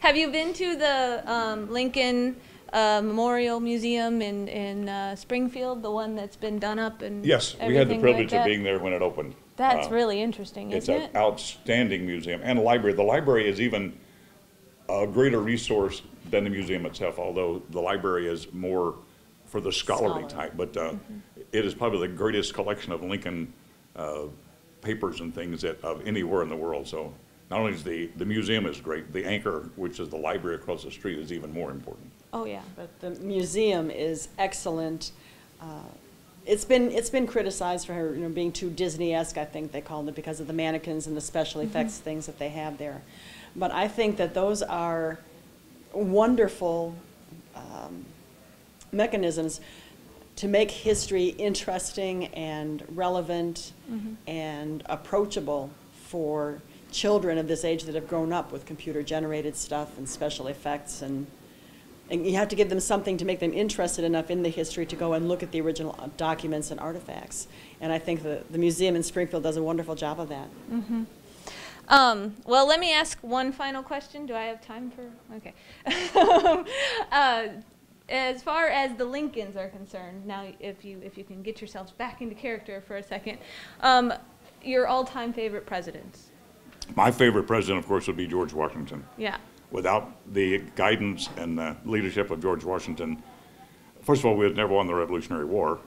Have you been to the Lincoln Memorial Museum in Springfield, the one that's been done up and Yes, we had the everything privilege like of that? being there when it opened. That's really interesting, It's isn't an it? outstanding museum and library. The library is even a greater resource than the museum itself, although the library is more for the scholarly type. But it is probably the greatest collection of Lincoln papers and things that of anywhere in the world. So not only is the museum is great, the anchor, which is the library across the street, is even more important. Oh, yeah. But the museum is excellent. It's been criticized for being too Disney-esque, I think they called it, because of the mannequins and the special effects things that they have there. But I think that those are wonderful mechanisms to make history interesting and relevant and approachable for children of this age that have grown up with computer-generated stuff and special effects, and you have to give them something to make them interested enough in the history to go and look at the original documents and artifacts. And I think the museum in Springfield does a wonderful job of that. Well, let me ask one final question. Do I have time for? Okay. As far as the Lincolns are concerned, now if you can get yourselves back into character for a second, your all-time favorite presidents? My favorite president, of course, would be George Washington. Yeah. Without the guidance and the leadership of George Washington, first of all, we had never won the Revolutionary War,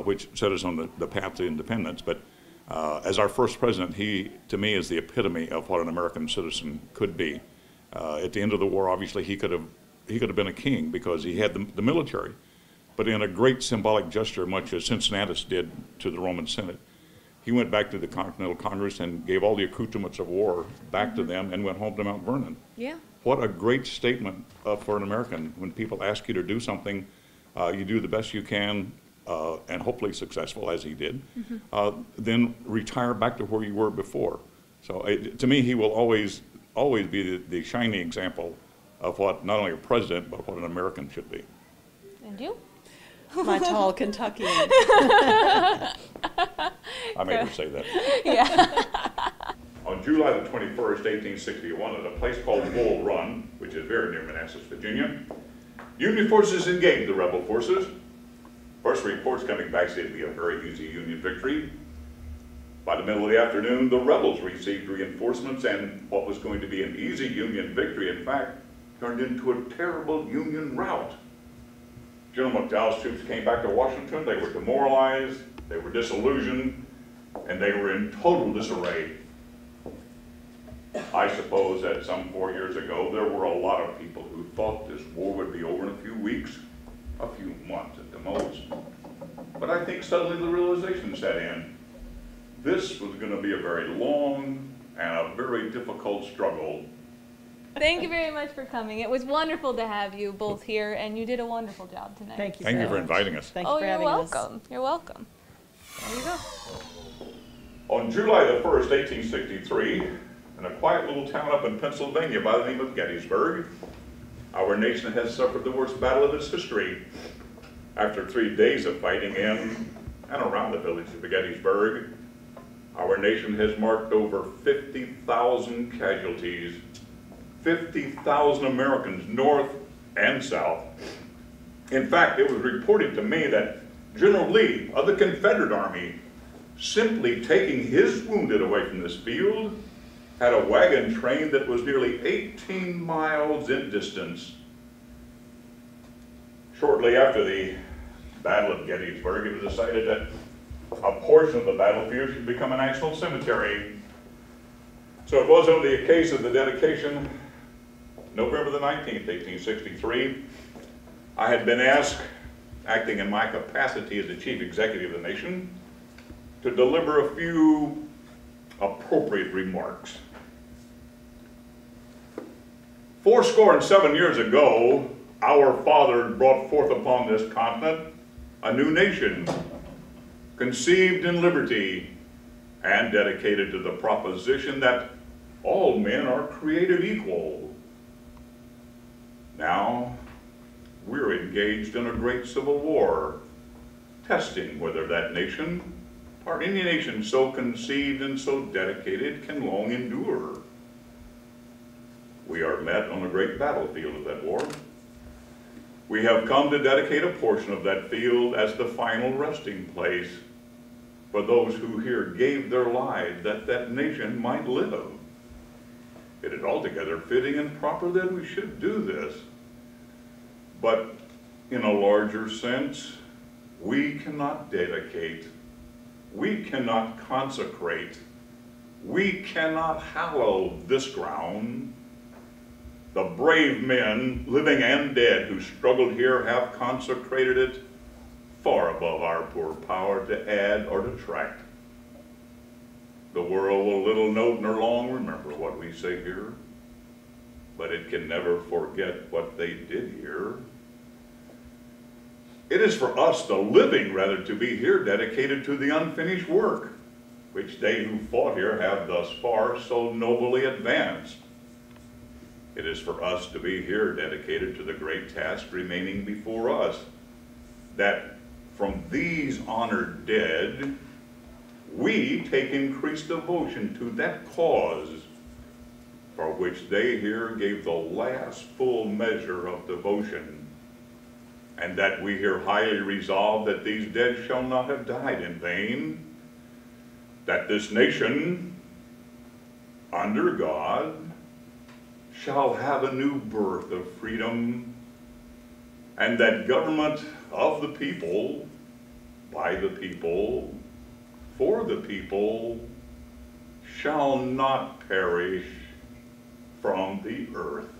which set us on the path to independence. But as our first president, he, to me, is the epitome of what an American citizen could be. At the end of the war, obviously, he could have been a king because he had the military. But in a great symbolic gesture, much as Cincinnatus did to the Roman Senate, he went back to the Continental Congress and gave all the accoutrements of war back to them and went home to Mount Vernon. Yeah. What a great statement for an American. When people ask you to do something, you do the best you can and hopefully successful, as he did, then retire back to where you were before. So to me, he will always be the shining example of what not only a president, but what an American should be. And you? My tall Kentuckian. I made her say that. Yeah. On July the 21st, 1861, at a place called Bull Run, which is very near Manassas, Virginia, Union forces engaged the rebel forces. First reports coming back said it'd be a very easy Union victory. By the middle of the afternoon, the rebels received reinforcements, and what was going to be an easy Union victory, in fact, turned into a terrible Union rout. General McDowell's troops came back to Washington. They were demoralized, they were disillusioned, and they were in total disarray. I suppose that some 4 years ago, there were a lot of people who thought this war would be over in a few weeks, a few months at the most. But I think suddenly the realization set in. This was going to be a very long and a very difficult struggle. Thank you very much for coming. It was wonderful to have you both here, and you did a wonderful job tonight. Thank you. Thank you so for much. inviting us. Thank you for you're having us. welcome. You're welcome. There you go. On July the 1st, 1863, in a quiet little town up in Pennsylvania by the name of Gettysburg, our nation has suffered the worst battle of its history. After 3 days of fighting in and around the village of Gettysburg, our nation has marked over 50,000 casualties, 50,000 Americans, north and south. In fact, it was reported to me that General Lee of the Confederate Army, simply taking his wounded away from this field, had a wagon train that was nearly 18 miles in distance. Shortly after the Battle of Gettysburg, it was decided that a portion of the battlefield should become a national cemetery. So it was only a case of the dedication, November the 19th, 1863. I had been asked, acting in my capacity as the chief executive of the nation, to deliver a few appropriate remarks. 77 years ago, our fathers brought forth upon this continent a new nation, conceived in liberty and dedicated to the proposition that all men are created equal. Now, we're engaged in a great civil war, testing whether that nation, or any nation so conceived and so dedicated, can long endure. We we are met on the great battlefield of that war. We have come to dedicate a portion of that field as the final resting place for those who here gave their lives that that nation might live. It is altogether fitting and proper that we should do this. But in a larger sense, we cannot dedicate, we cannot consecrate, we cannot hallow this ground. The brave men, living and dead, who struggled here have consecrated it far above our poor power to add or detract. The world will little note nor long remember what we say here, but it can never forget what they did here. It is for us, the living, rather, to be here dedicated to the unfinished work, which they who fought here have thus far so nobly advanced. It is for us to be here dedicated to the great task remaining before us, that from these honored dead, we take increased devotion to that cause for which they here gave the last full measure of devotion, and that we here highly resolve that these dead shall not have died in vain, that this nation, under God, shall have a new birth of freedom, and that government of the people, by the people, for the people, shall not perish from the earth.